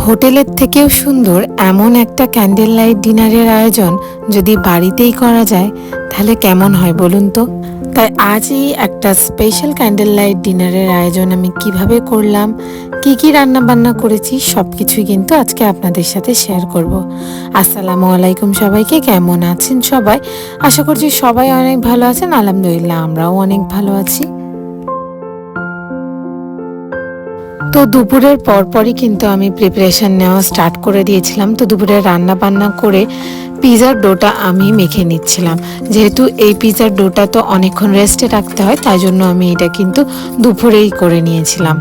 হোটেলের থেকেও সুন্দর এমন একটা ক্যান্ডেল লাইট ডিনারের আয়োজন যদি বাড়িতেই করা যায় তাহলে কেমন হয় বলুন তো। তাই আজই একটা স্পেশাল ক্যান্ডেল লাইট ডিনারের আয়োজন আমি কিভাবে করলাম, কি রান্না বান্না করেছি সব কিছুই কিন্তু আজকে আপনাদের সাথে শেয়ার করব। আসসালামু আলাইকুম সবাইকে, কেমন আছেন সবাই? আশা করছি সবাই অনেক ভালো আছেন। আলহামদুলিল্লাহ আমরাও অনেক ভালো আছি। তো দুপুরের পরপরই কিন্তু আমি প্রিপারেশন নেওয়া স্টার্ট করে দিয়েছিলাম। তো দুপুরে রান্না বান্না করে পিৎজার ডোটা আমি মেখে নিচ্ছিলাম। যেহেতু এই পিৎজার ডোটা তো অনেকক্ষণ রেস্টে রাখতে হয়, তাই জন্য আমি এটা কিন্তু দুপুরেই করে নিয়েছিলাম।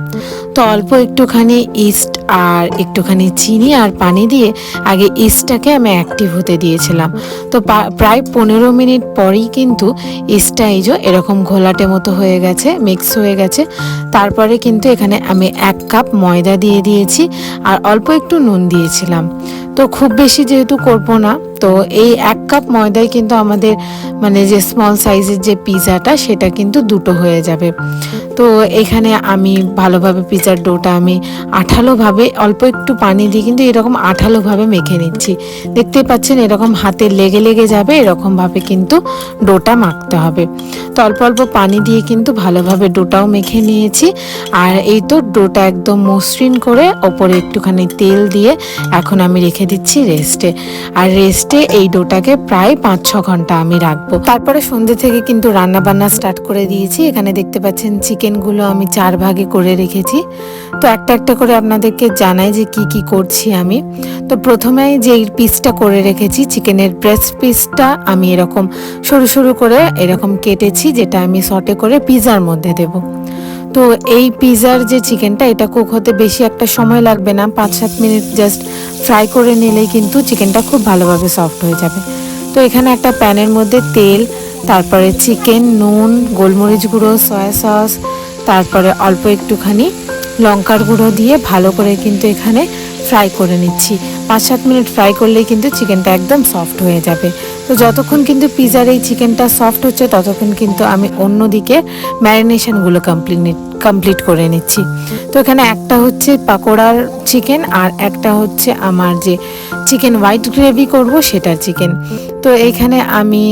তো অল্প একটুখানি ইস্ট আর একটুখানি চিনি আর পানি দিয়ে আগে ইস্টটাকে আমি অ্যাক্টিভ হতে দিয়েছিলাম। তো প্রায় 15 মিনিট পরেই কিন্তু ইস্টটা এরকম ঘোলাটে মতো হয়ে গেছে, মিক্স হয়ে গেছে। তারপরে কিন্তু এখানে আমি 1 কাপ ময়দা দিয়ে দিয়েছি আর অল্প একটু নুন দিয়েছিলাম। তো খুব বেশি যেহেতু করবো না, তো এই 1 কাপ ময়দায় কিন্তু আমাদের মানে যে স্মল সাইজের যে পিৎজাটা সেটা কিন্তু দুটো হয়ে যাবে। তো এখানে আমি ভালোভাবে পিৎজার ডোটা আমি আঠালোভাবে অল্প একটু পানি দিয়ে কিন্তু এরকম আঠালোভাবে মেখে নিচ্ছি। দেখতেই পাচ্ছেন এরকম হাতে লেগে লেগে যাবে, এরকমভাবে কিন্তু ডোটা মাখতে হবে। তো অল্প অল্প পানি দিয়ে কিন্তু ভালোভাবে ডোটাও মেখে নিয়েছি। আর এই তো ডোটা একদম মসৃণ করে ওপরে একটুখানি তেল দিয়ে এখন আমি রেখে দিচ্ছি রেস্টে। আর রেস্টে এই ডোটাকে প্রায় 5-6 ঘন্টা আমি রাখবো। তারপরে সন্ধ্যে থেকে কিন্তু রান্না বান্না স্টার্ট করে দিয়েছি। এখানে দেখতে পাচ্ছেন চিকেনগুলো আমি 4 ভাগে করে রেখেছি। তো একটা একটা করে আপনাদেরকে জানাই যে কি করছি আমি। তো প্রথমে যে পিসটা করে রেখেছি চিকেনের ব্রেস্ট পিসটা আমি এরকম সরু সরু করে এরকম কেটেছি, যেটা আমি সটে করে পিৎজার মধ্যে দেব। তো এই পিৎজার যে চিকেনটা এটা কুক হতে বেশি একটা সময় লাগবে না, 5-7 মিনিট জাস্ট ফ্রাই করে নিলেই কিন্তু চিকেনটা খুব ভালোভাবে সফট হয়ে যাবে। তো এখানে একটা প্যানের মধ্যে তেল, তারপরে চিকেন, নুন, গোলমরিচ গুঁড়ো, সয়া সস, তারপরে অল্প একটুখানি লঙ্কার গুঁড়ো দিয়ে ভালো করে কিন্তু এখানে ফ্রাই করে নিচ্ছি। 5-7 মিনিট ফ্রাই করলেই কিন্তু চিকেনটা একদম সফট হয়ে যাবে। তো যতক্ষণ কিন্তু পিৎজার এই চিকেনটা সফট হচ্ছে ততক্ষণ কিন্তু আমি অন্যদিকে ম্যারিনেশনগুলো কমপ্লিট করে নিচ্ছি। তো এখানে একটা হচ্ছে পাকোড়ার চিকেন আর একটা হচ্ছে আমার যে চিকেন হোয়াইট গ্রেভি করব সেটার চিকেন। তো এইখানে আমি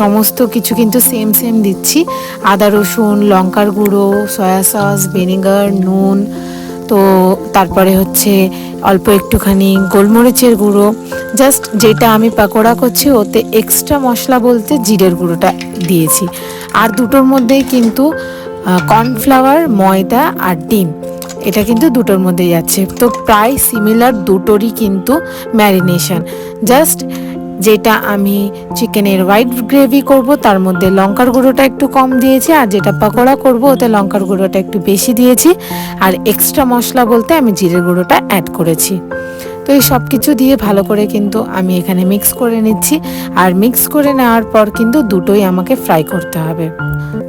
সমস্ত কিছু কিন্তু সেম দিচ্ছি। আদা রসুন, লঙ্কার গুঁড়ো, সয়া সস, ভিনেগার, নুন, তো তারপরে হচ্ছে অল্প একটুখানি গোলমরিচের গুঁড়ো। জাস্ট যেটা আমি পাকোড়া করছি ওতে এক্সট্রা মশলা বলতে জিরের গুঁড়োটা দিয়েছি। আর দুটোর মধ্যেই কিন্তু কর্নফ্লাওয়ার, ময়দা আর ডিম, এটা কিন্তু দুটোর মধ্যে যাচ্ছে। তো প্রায় সিমিলার দুটোরই কিন্তু ম্যারিনেশন। জাস্ট যেটা আমি চিকেনের হোয়াইট গ্রেভি করব তার মধ্যে লঙ্কার গুঁড়োটা একটু কম দিয়েছি, আর যেটা পকোড়া করব ওতে লঙ্কার গুঁড়োটা একটু বেশি দিয়েছি, আর এক্সট্রা মশলা বলতে আমি জিরের গুঁড়োটা অ্যাড করেছি। তো এই সব কিছু দিয়ে ভালো করে কিন্তু আমি এখানে মিক্স করে নিচ্ছি। আর মিক্স করে নেওয়ার পর কিন্তু দুটোই আমাকে ফ্রাই করতে হবে।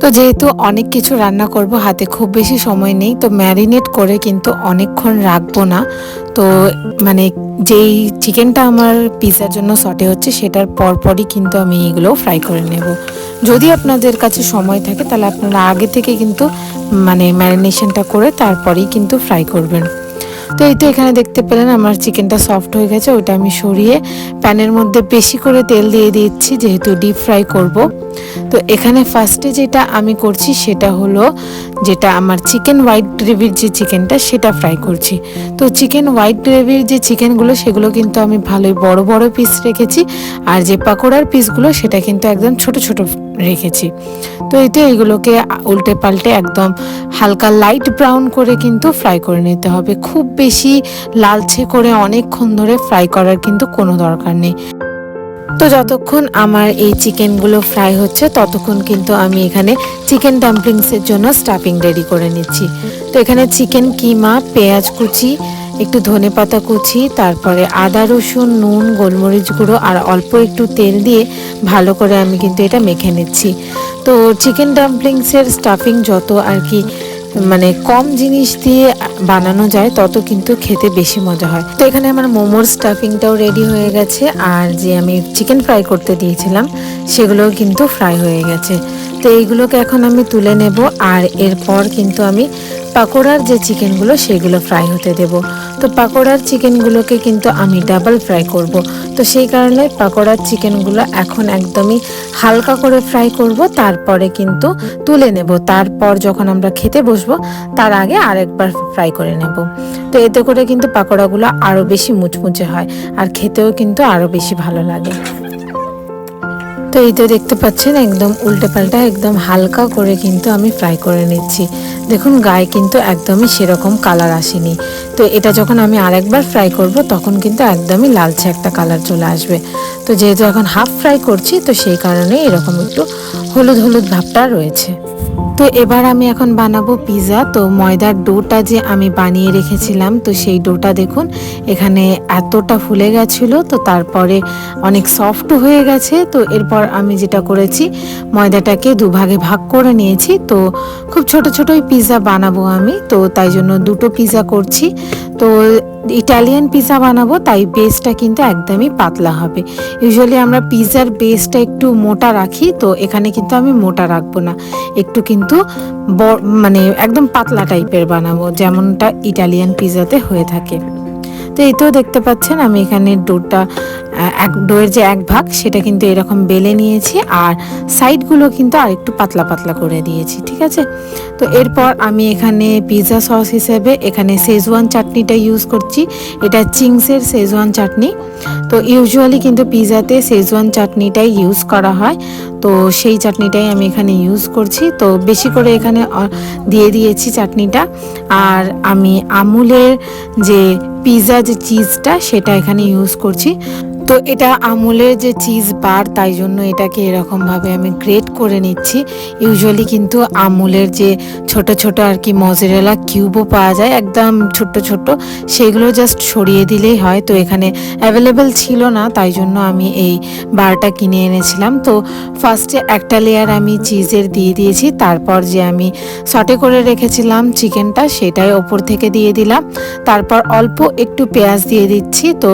তো যেহেতু অনেক কিছু রান্না করব, হাতে খুব বেশি সময় নেই, তো ম্যারিনেট করে কিন্তু অনেকক্ষণ রাখবো না। তো মানে যেই চিকেনটা আমার পিৎজার জন্য সটে হচ্ছে সেটার পরপরই কিন্তু আমি এগুলো ফ্রাই করে নেব। যদি আপনাদের কাছে সময় থাকে তাহলে আপনারা আগে থেকে কিন্তু মানে ম্যারিনেশনটা করে তারপরেই কিন্তু ফ্রাই করবেন। তো এই তো এখানে দেখতে পেলেন আমার চিকেনটা সফট হয়ে গেছে। ওইটা আমি সরিয়ে প্যানের মধ্যে বেশি করে তেল দিয়ে দিচ্ছি যেহেতু ডিপ ফ্রাই করব। তো এখানে ফার্স্টে যেটা আমি করছি সেটা হলো যেটা আমার চিকেন হোয়াইট গ্রেভির যে চিকেনটা সেটা ফ্রাই করছি। তো চিকেন হোয়াইট গ্রেভির যে চিকেনগুলো সেগুলো কিন্তু আমি ভালোই বড় বড় পিস রেখেছি, আর যে পাকোড়ার পিসগুলো সেটা কিন্তু একদম ছোট ছোট রেখেছি। তো এতে এইগুলোকে উল্টে পাল্টে একদম হালকা লাইট ব্রাউন করে কিন্তু ফ্রাই করে নিতে হবে। খুব বেশি লালচে করে অনেকক্ষণ ধরে ফ্রাই করার কিন্তু কোনো দরকার নেই। তো যতক্ষণ আমার এই চিকেনগুলো ফ্রাই হচ্ছে ততক্ষণ কিন্তু আমি এখানে চিকেন ডাম্পলিংসের জন্য স্টাফিং রেডি করে নিচ্ছি। তো এখানে চিকেন কিমা, পেঁয়াজ কুচি, একটু ধনেপাতা কুচি, তারপরে আদা রসুন, নুন, গোলমরিচ গুঁড়ো আর অল্প একটু তেল দিয়ে ভালো করে আমি কিন্তু এটা মেখে নিচ্ছি। তো চিকেন ডাম্পলিংসের স্টাফিং যত আর কি মানে কম জিনিস দিয়ে বানানো যায় তত কিন্তু খেতে বেশি মজা হয়। তো এখানে আমার মোমোর স্টাফিংটাও রেডি হয়ে গেছে, আর যে আমি চিকেন ফ্রাই করতে দিয়েছিলাম সেগুলোও কিন্তু ফ্রাই হয়ে গেছে। তো এইগুলোকে এখন আমি তুলে নেব, আর এরপর কিন্তু আমি পাকোড়ার যে চিকেনগুলো সেগুলো ফ্রাই হতে দেব। তো পাকোড়ার চিকেনগুলোকে কিন্তু আমি ডাবল ফ্রাই করব। তো সেই কারণে পাকোড়ার চিকেনগুলো এখন একদমই হালকা করে ফ্রাই করব, তারপরে কিন্তু তুলে নেব। তারপর যখন আমরা খেতে বসবো তার আগে আরেকবার ফ্রাই করে নেব। তো এতে করে কিন্তু পাকোড়াগুলো আরও বেশি মুচমুচে হয় আর খেতেও কিন্তু আরও বেশি ভালো লাগে। তো এই তো দেখতে পাচ্ছেন একদম উল্টে পাল্টা একদম হালকা করে কিন্তু আমি ফ্রাই করে নিচ্ছি। দেখুন গায়ে কিন্তু একদমই সেরকম কালার আসেনি। তো এটা যখন আমি আরেকবার ফ্রাই করব তখন কিন্তু একদমই লালচে একটা কালার চলে আসবে। তো যেহেতু এখন হাফ ফ্রাই করছি তো সেই কারণে এরকম একটু হলুদ হলুদ ভাবটা রয়েছে। তো এবার আমি এখন বানাবো পিৎজা। তো ময়দার ডোটা যে আমি বানিয়ে রেখেছিলাম তো সেই ডোটা দেখুন এখানে এতটা ফুলে গেছিলো, তো তারপরে অনেক সফট হয়ে গেছে। তো এরপর আমি যেটা করেছি ময়দাটাকে দুভাগে ভাগ করে নিয়েছি। তো খুব ছোট ছোটই পিৎজা বানাবো আমি, তো তাই জন্য দুটো পিৎজা করছি। তো ইটালিয়ান পিৎজা বানাবো তাই বেসটা কিন্তু একদমই পাতলা হবে। ইউজুয়ালি আমরা পিৎজার বেসটা একটু মোটা রাখি, তো এখানে কিন্তু আমি মোটা রাখবো না, একটু কিন্তু মানে একদম পাতলা টাইপের বানাবো যেমনটা ইটালিয়ান পিৎজাতে হয়ে থাকে। তো এই তো দেখতে পাচ্ছেন আমি এখানে ডোয়ের যে এক ভাগ সেটা কিন্তু এরকম বেলে নিয়েছি আর সাইডগুলো কিন্তু আর একটু পাতলা পাতলা করে দিয়েছি, ঠিক আছে। তো এরপর আমি এখানে পিৎজা সস হিসেবে এখানে শেজওয়ান চাটনিটা ইউজ করছি। এটা চিংসের শেজওয়ান চাটনি। তো ইউজুয়ালি কিন্তু পিৎজাতে শেজওয়ান চাটনিটাই ইউজ করা হয়, তো সেই চাটনিটাই আমি এখানে ইউজ করছি। তো বেশি করে এখানে দিয়ে দিয়েছি চাটনিটা। আর আমি আমুলের যে পিৎজা যে চিজটা সেটা এখানে ইউজ করছি। তো এটা আমুলের যে চিজ বার, তাই জন্য এটাকে এরকমভাবে আমি গ্রেট করে নিচ্ছি। ইউজুয়ালি কিন্তু আমুলের যে ছোট ছোট আর কি মজেরেলা কিউবও পাওয়া যায় একদম ছোট্ট ছোট্ট, সেগুলো জাস্ট সরিয়ে দিলেই হয়। তো এখানে অ্যাভেলেবেল ছিল না, তাই জন্য আমি এই বারটা কিনে এনেছিলাম। তো ফার্স্টে একটা লেয়ার আমি চিজের দিয়ে দিয়েছি, তারপর যে আমি সটে করে রেখেছিলাম চিকেনটা সেটাই ওপর থেকে দিয়ে দিলাম। তারপর অল্প একটু পেঁয়াজ দিয়ে দিচ্ছি। তো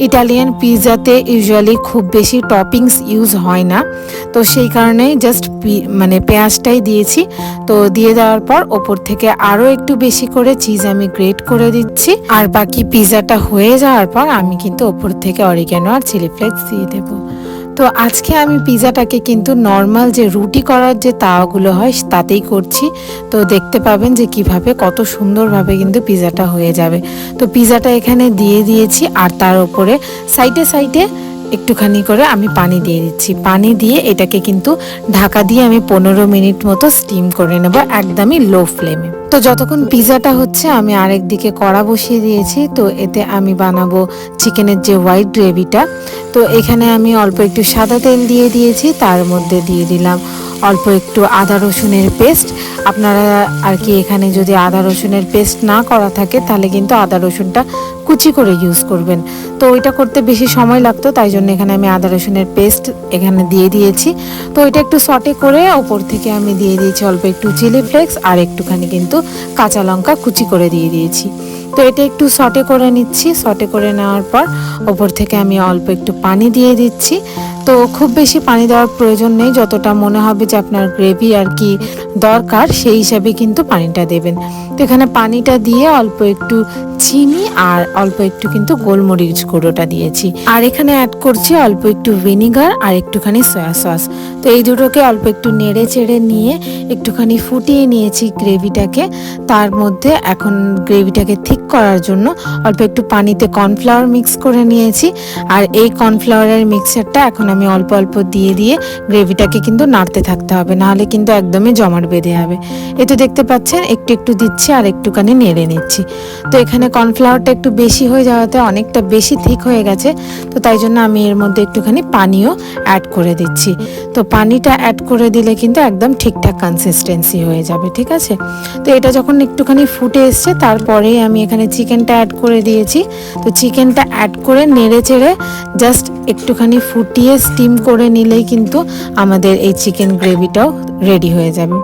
ইটালিয়ান পিৎজা ইউজুয়ালি খুব বেশি টপিংস ইউজ হয় না, তো সেই কারণে জাস্ট মানে পেঁয়াজটাই দিয়েছি। তো দিয়ে দেওয়ার পর ওপর থেকে আরও একটু বেশি করে চিজ আমি গ্রেট করে দিচ্ছি। আর বাকি পিৎজাটা হয়ে যাওয়ার পর আমি কিন্তু ওপর থেকে অরিগ্যানো আর চিলি ফ্লেক্স দিয়ে দেবো। তো আজকে আমি পিৎজাটাকে কিন্তু নর্মাল যে রুটি করার যে তাওয়াগুলো হয় তাতেই করছি। তো দেখতে পাবেন যে কিভাবে কত সুন্দরভাবে কিন্তু পিৎজাটা হয়ে যাবে। তো পিৎজাটা এখানে দিয়ে দিয়েছি আর তার উপরে সাইডে সাইডে একটুখানি করে আমি পানি দিয়ে দিচ্ছি। পানি দিয়ে এটাকে কিন্তু ঢাকা দিয়ে আমি 15 মিনিট মতো স্টিম করে নেব একদমই লো ফ্লেমে। তো যতক্ষণ পিৎজাটা হচ্ছে আমি আরেক দিকে কড়া বসিয়ে দিয়েছি। তো এতে আমি বানাবো চিকেনের যে হোয়াইট গ্রেভিটা। তো এখানে আমি অল্প একটু সাদা তেল দিয়ে দিয়েছি, তার মধ্যে দিয়ে দিলাম অল্প একটু আদা রসুনের পেস্ট। আপনারা আর কি এখানে যদি আদা রসুনের পেস্ট না করা থাকে তাহলে কিন্তু আদা রসুনটা কুচি করে ইউজ করবেন। তো ওইটা করতে বেশি সময় লাগতো, তাই জন্য এখানে আমি আদা রসুনের পেস্ট এখানে দিয়ে দিয়েছি। তো এটা একটু সটে করে ওপর থেকে আমি দিয়ে দিয়েছি অল্প একটু চিলি ফ্লেক্স আর একটুখানি কিন্তু কাঁচা লঙ্কা কুচি করে দিয়ে দিয়েছি। তো এটা একটু সটে করে নিচ্ছি। সটে করে নেওয়ার পর ওপর থেকে আমি অল্প একটু পানি দিয়ে দিচ্ছি। তো খুব বেশি পানি দেওয়ার প্রয়োজন নেই, যতটা মনে হবে যে আপনার গ্রেভি আর কি দরকার সেই হিসাবে কিন্তু পানিটা দেবেন। তো এখানে পানিটা দিয়ে অল্প একটু চিনি আর অল্প একটু কিন্তু গোলমরিচ গুঁড়োটা দিয়েছি। আর এখানে অ্যাড করছি অল্প একটু ভিনিগার আর একটুখানি সয়া সস। তো এই দুটোকে অল্প একটু নেড়ে চেড়ে নিয়ে একটুখানি ফুটিয়ে নিয়েছি গ্রেভিটাকে। তার মধ্যে এখন গ্রেভিটাকে ঠিক করার জন্য অল্প একটু পানিতে কর্নফ্লাওয়ার মিক্স করে নিয়েছি। আর এই কর্নফ্লাওয়ারের মিক্সচারটা এখন আমি অল্প অল্প দিয়ে দিয়ে গ্রেভিটাকে কিন্তু নাড়তে থাকতে হবে, নাহলে কিন্তু একদমই জমাট বেঁধে যাবে। এতে দেখতে পাচ্ছেন একটু একটু দিচ্ছি আর একটুখানি নেড়ে নিচ্ছি। তো এখানে কর্নফ্লাওয়ারটা একটু বেশি হয়ে যাওয়াতে অনেকটা বেশি থিক হয়ে গেছে, তো তাই জন্য আমি এর মধ্যে একটুখানি পানিও অ্যাড করে দিচ্ছি। তো পানিটা অ্যাড করে দিলে কিন্তু একদম ঠিকঠাক কনসিস্টেন্সি হয়ে যাবে, ঠিক আছে। তো এটা যখন একটুখানি ফুটে এসছে তারপরেই আমি এখানে চিকেনটা অ্যাড করে দিয়েছি। তো চিকেনটা অ্যাড করে নেড়ে চেড়ে জাস্ট একটুখানি ফুটিয়ে স্টিম করে নিলেই কিন্তু আমাদের এই চিকেন গ্রেভিটাও রেডি হয়ে যাবে।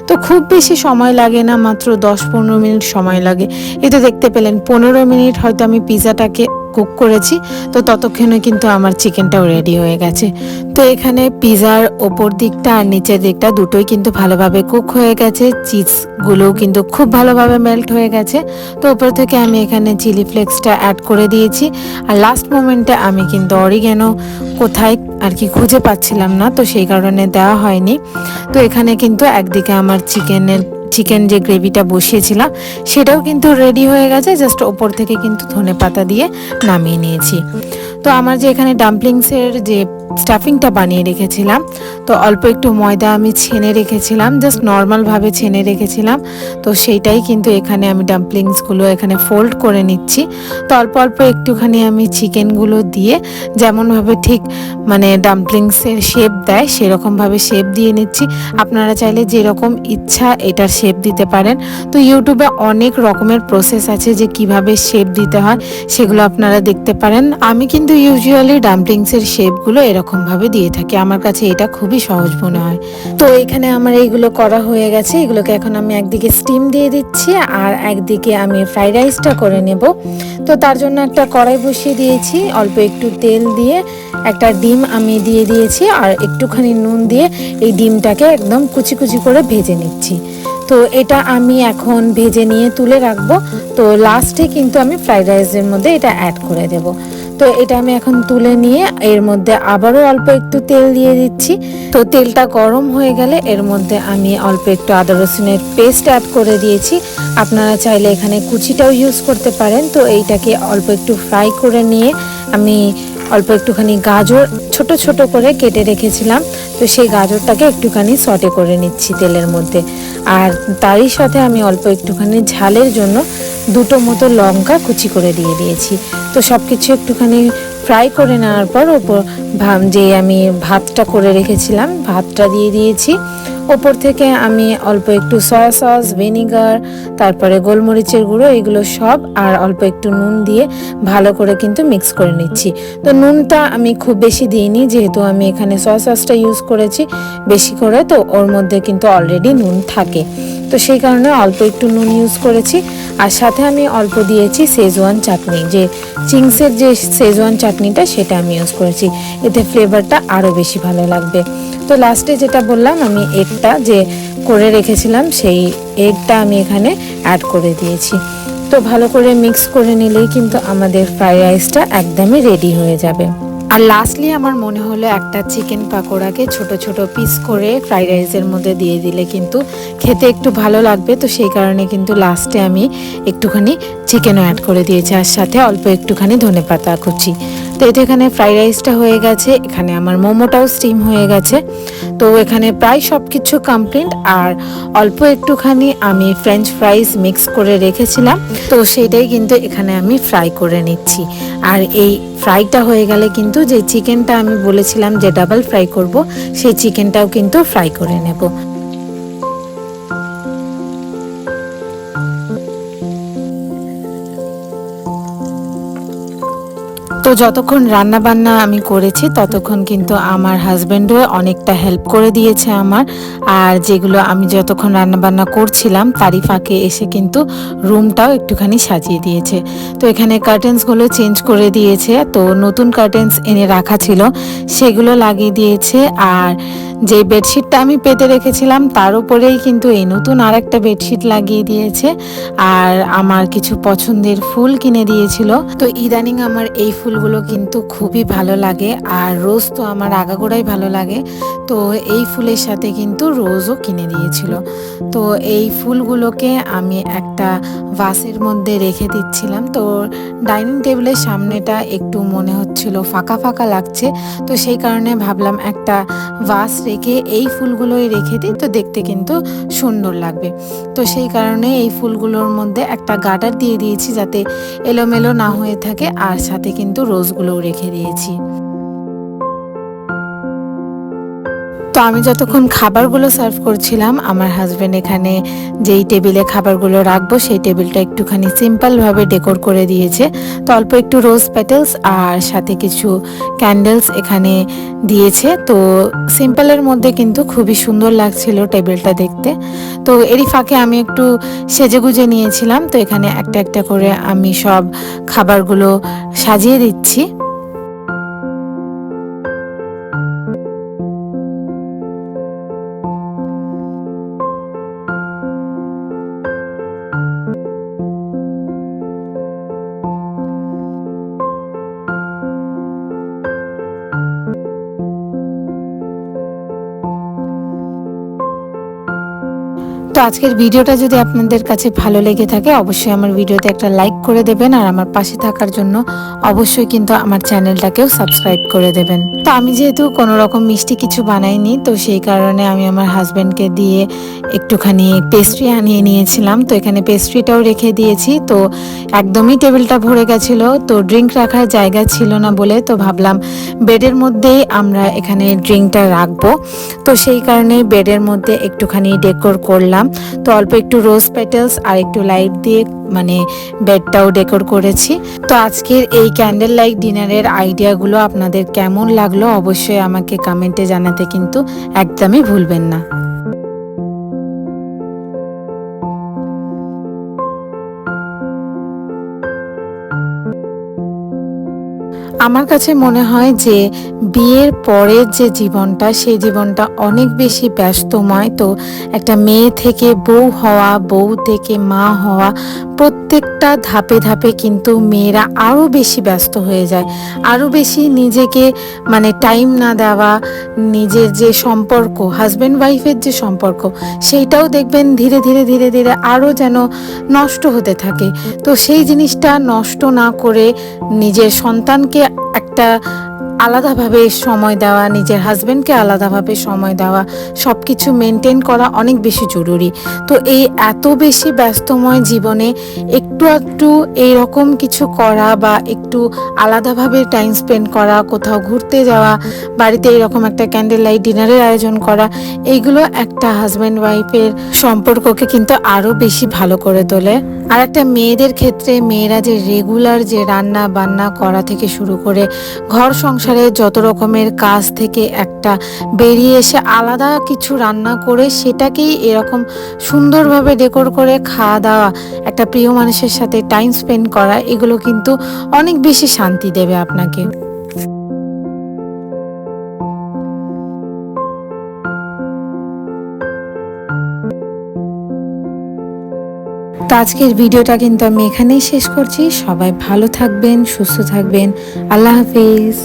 তো খুব বেশি সময় লাগে না, মাত্র 10-15 মিনিট সময় লাগে। এটা দেখতে পেলেন 15 মিনিট হয়তো আমি পিৎজাটাকে কুক করেছি। তো ততক্ষণে কিন্তু আমার চিকেনটাও রেডি হয়ে গেছে। তো এখানে পিজার ওপর দিকটা আর নিচের দিকটা দুটোই কিন্তু ভালোভাবে কুক হয়ে গেছে, চিজগুলোও কিন্তু খুব ভালোভাবে মেল্ট হয়ে গেছে। তো উপর থেকে আমি এখানে চিলি ফ্লেক্সটা অ্যাড করে দিয়েছি। আর লাস্ট মোমেন্টে আমি কিন্তু অরিগ্যানো কোথায় আর কি খুঁজে পাচ্ছিলাম না, তো সেই কারণে দেওয়া হয়নি। তো এখানে কিন্তু একদিকে আমার চিকেন যে গ্রেভিটা বসিয়েছিলাম সেটাও কিন্তু রেডি হয়ে গেছে, জাস্ট ওপর থেকে কিন্তু ধনেপাতা দিয়ে নামিয়ে নিয়েছি। তো আমার যে এখানে ডাম্পলিংসের যে স্টাফিংটা বানিয়ে রেখেছিলাম, তো অল্প একটু ময়দা আমি ছেনে রেখেছিলাম, জাস্ট নর্মালভাবে ছেনে রেখেছিলাম। তো সেইটাই কিন্তু এখানে আমি ডাম্পলিংসগুলো এখানে ফোল্ড করে নিচ্ছি। তো অল্প অল্প একটুখানি আমি চিকেনগুলো দিয়ে যেমনভাবে ঠিক মানে ডাম্পলিংসের শেপ দেয় সেরকমভাবে শেপ দিয়ে নিচ্ছি। আপনারা চাইলে যেরকম ইচ্ছা এটার শেপ দিতে পারেন। তো ইউটিউবে অনেক রকমের প্রসেস আছে যে কিভাবে শেপ দিতে হয়, সেগুলো আপনারা দেখতে পারেন। আমি কিন্তু ইউজুয়ালি ডাম্পলিংসের শেপগুলো এরকমভাবে দিয়ে থাকি, আমার কাছে এটা খুবই সহজ মনে হয়। তো এখানে আমার এইগুলো করা হয়ে গেছে, এগুলোকে এখন আমি একদিকে স্টিম দিয়ে দিচ্ছি আর একদিকে আমি ফ্রাইড রাইসটা করে নেব। তো তার জন্য একটা কড়াই বসিয়ে দিয়েছি, অল্প একটু তেল দিয়ে একটা ডিম আমি দিয়ে দিয়েছি আর একটুখানি নুন দিয়ে এই ডিমটাকে একদম কুচি কুচি করে ভেজে নিচ্ছি। তো এটা আমি এখন ভেজে নিয়ে তুলে রাখবো। তো লাস্টে কিন্তু আমি ফ্রাইড রাইসের মধ্যে এটা অ্যাড করে দেব। তো এটা আমি এখন তুলে নিয়ে এর মধ্যে আবারও অল্প একটু তেল দিয়ে দিচ্ছি। তো তেলটা গরম হয়ে গেলে এর মধ্যে আমি অল্প একটু আদা রসুনের পেস্ট অ্যাড করে দিয়েছি। আপনারা চাইলে এখানে কুচিটাও ইউজ করতে পারেন। তো এইটাকে অল্প একটু ফ্রাই করে নিয়ে আমি অল্প একটুখানি গাজর ছোট ছোট করে কেটে রেখেছিলাম, তো সেই গাজরটাকে একটুখানি সটে করে নিচ্ছি তেলের মধ্যে। আর তারই সাথে আমি অল্প একটুখানি ঝালের জন্য দুটো মতো লঙ্কা কুচি করে দিয়ে দিয়েছি। তো সব কিছু একটুখানি ফ্রাই করে নেওয়ার পর ওপর যে আমি ভাতটা করে রেখেছিলাম ভাতটা দিয়ে দিয়েছি। ওপর থেকে আমি অল্প একটু সয়া সস, ভিনিগার, তারপরে গোলমরিচের গুঁড়ো এগুলো সব আর অল্প একটু নুন দিয়ে ভালো করে কিন্তু মিক্স করে নিচ্ছি। তো নুনটা আমি খুব বেশি দিইনি, যেহেতু আমি এখানে সয়া সসটা ইউজ করেছি বেশি করে, তো ওর মধ্যে কিন্তু অলরেডি নুন থাকে, তো সেই কারণে অল্প একটু নুন ইউজ করেছি। আর সাথে আমি অল্প দিয়েছি শেজওয়ান চাটনি, যে চিংসের যে শেজওয়ান চাটনিটা সেটা আমি ইউজ করেছি, এতে ফ্লেভারটা আরও বেশি ভালো লাগবে। তো লাস্টে যেটা বললাম আমি এগটা যে করে রেখেছিলাম সেই এগটা আমি এখানে অ্যাড করে দিয়েছি। তো ভালো করে মিক্স করে নিলেই কিন্তু আমাদের ফ্রাইড রাইসটা একদমই রেডি হয়ে যাবে। আর লাস্টলি আমার মনে হলো একটা চিকেন পাকোড়াকে ছোট ছোট পিস করে ফ্রাইড রাইসের মধ্যে দিয়ে দিলে কিন্তু খেতে একটু ভালো লাগবে। তো সেই কারণে কিন্তু লাস্টে আমি একটুখানি চিকেনও অ্যাড করে দিয়েছি আর সাথে অল্প একটুখানি ধনেপাতা কুচি। তো এটা এখানে ফ্রাইড রাইসটা হয়ে গেছে, এখানে আমার মোমোটাও স্টিম হয়ে গেছে। তো এখানে প্রায় সব কিছু কমপ্লিট। আর অল্প একটুখানি আমি ফ্রেঞ্চ ফ্রাইস মিক্স করে রেখেছিলাম, তো সেটাই কিন্তু এখানে আমি ফ্রাই করে নিচ্ছি। আর এই ফ্রাইটা হয়ে গেলে কিন্তু যে চিকেনটা আমি বলেছিলাম যে ডাবল ফ্রাই করব, সেই চিকেনটাও কিন্তু ফ্রাই করে নেব। তো যতক্ষণ রান্না বান্না আমি করেছি ততক্ষণ কিন্তু আমার হাজব্যান্ডও অনেকটা হেল্প করে দিয়েছে আমার। আর যেগুলো আমি যতক্ষণ রান্না বান্না করছিলাম তারই ফাঁকে এসে কিন্তু রুমটাও একটুখানি সাজিয়ে দিয়েছে। তো এখানে কার্টেন্সগুলো চেঞ্জ করে দিয়েছে, তো নতুন কার্টেন্স এনে রাখা ছিল সেগুলো লাগিয়ে দিয়েছে। আর যে বেডশিটটা আমি পেতে রেখেছিলাম তার উপরেই কিন্তু এই নতুন আরেকটা বেডশিট লাগিয়ে দিয়েছে। আর আমার কিছু পছন্দের ফুল কিনে দিয়েছিল। তো ইদানিং আমার এই ফুলগুলো কিন্তু খুবই ভালো লাগে, আর রোজ তো আমার আগাগোড়াই ভালো লাগে, তো এই ফুলের সাথে কিন্তু রোজও কিনে দিয়েছিল। তো এই ফুলগুলোকে আমি একটা ভাসের মধ্যে রেখে দিচ্ছিলাম। তো ডাইনিং টেবিলের সামনেটা একটু মনে হচ্ছিল ফাঁকা ফাঁকা লাগছে, তো সেই কারণে ভাবলাম একটা ভাস রেখে এই ফুলগুলোই রেখে দিই, তো দেখতে কিন্তু সুন্দর লাগবে। তো সেই কারণে এই ফুলগুলোর মধ্যে একটা গার্ডার দিয়ে দিয়েছি যাতে এলোমেলো না হয়ে থাকে, আর সাথে কিন্তু রোজগুলোও রেখে দিয়েছি। তো তো আমি যতক্ষণ খাবারগুলো সার্ভ করছিলাম, আমার হাজবেন্ড এখানে যেই টেবিলে খাবারগুলো রাখবো সেই টেবিলটা একটুখানি সিম্পলভাবে ডেকোর করে দিয়েছে। তো অল্প একটু রোজ পেটালস আর সাথে কিছু ক্যান্ডেলস এখানে দিয়েছে। তো সিম্পলের মধ্যে কিন্তু খুবই সুন্দর লাগছিল টেবিলটা দেখতে। তো এরই ফাঁকে আমি একটু সেজেগুজে নিয়েছিলাম। তো এখানে একটা একটা করে আমি সব খাবারগুলো সাজিয়ে দিচ্ছি। তো আজকের ভিডিওটা যদি আপনাদের কাছে ভালো লেগে থাকে, অবশ্যই আমার ভিডিওতে একটা লাইক করে দেবেন, আর আমার পাশে থাকার জন্য অবশ্যই কিন্তু আমার চ্যানেলটাকেও সাবস্ক্রাইব করে দেবেন। তো আমি যেহেতু কোনো রকম মিষ্টি কিছু বানাইনি, তো সেই কারণে আমি আমার হাজব্যান্ডকে দিয়ে একটুখানি পেস্ট্রি আনিয়ে নিয়েছিলাম। তো এখানে পেস্ট্রিটাও রেখে দিয়েছি। তো একদমই টেবিলটা ভরে গেছিলো, তো ড্রিঙ্ক রাখার জায়গা ছিল না বলে তো ভাবলাম বেডের মধ্যেই আমরা এখানে ড্রিঙ্কটা রাখবো। তো সেই কারণে বেডের মধ্যে একটুখানি ডেকোর করলাম। তো অল্প একটু রোজ পেটালস আর একটু লাইট দিয়ে মানে বেডটাও ডেকোর করেছি। তো আজকের এই ক্যান্ডেল লাইট ডিনারের আইডিয়াগুলো আপনাদের কেমন লাগলো অবশ্যই আমাকে কমেন্টে জানাতে কিন্তু একদমই ভুলবেন না। আমার কাছে মনে হয় যে বিয়ের পরের যে জীবনটা, সেই জীবনটা অনেক বেশি ব্যস্তময়। তো একটা মেয়ে থেকে বউ হওয়া, বউ থেকে মা হওয়া, প্রত্যেকটা ধাপে ধাপে কিন্তু মেয়েরা আরও বেশি ব্যস্ত হয়ে যায়, আরও বেশি নিজেকে মানে টাইম না দেওয়া, নিজের যে সম্পর্ক হাজব্যান্ড ওয়াইফের যে সম্পর্ক সেইটাও দেখবেন ধীরে ধীরে ধীরে ধীরে আরও যেন নষ্ট হতে থাকে। তো সেই জিনিসটা নষ্ট না করে নিজের সন্তানকে একটা আলাদাভাবে সময় দেওয়া, নিজের হাজব্যান্ডকে আলাদাভাবে সময় দেওয়া, সব কিছু মেনটেন করা অনেক বেশি জরুরি। তো এই এত বেশি ব্যস্তময় জীবনে একটু একটু এইরকম কিছু করা বা একটু আলাদাভাবে টাইম স্পেন্ড করা, কোথাও ঘুরতে যাওয়া, বাড়িতে এরকম একটা ক্যান্ডেল লাইট ডিনারের আয়োজন করা, এইগুলো একটা হাজব্যান্ড ওয়াইফের সম্পর্ককে কিন্তু আরও বেশি ভালো করে তোলে। আর একটা মেয়েদের ক্ষেত্রে মেয়েরা যে রেগুলার যে রান্না বান্না করা থেকে শুরু করে ঘর সংসারে যত রকমের কাজ থেকে একটা বেরিয়ে এসে আলাদা কিছু রান্না করে সেটাকেই এরকম সুন্দরভাবে ডেকোর করে খাওয়া দাওয়া, একটা প্রিয় মানুষের সাথে টাইম স্পেন্ড করা, এগুলো কিন্তু অনেক বেশি শান্তি দেবে আপনাকে। তো আজকের ভিডিওটা কিন্তু আমি এখানেই শেষ করছি। সবাই ভালো থাকবেন, সুস্থ থাকবেন। আল্লাহ হাফিজ।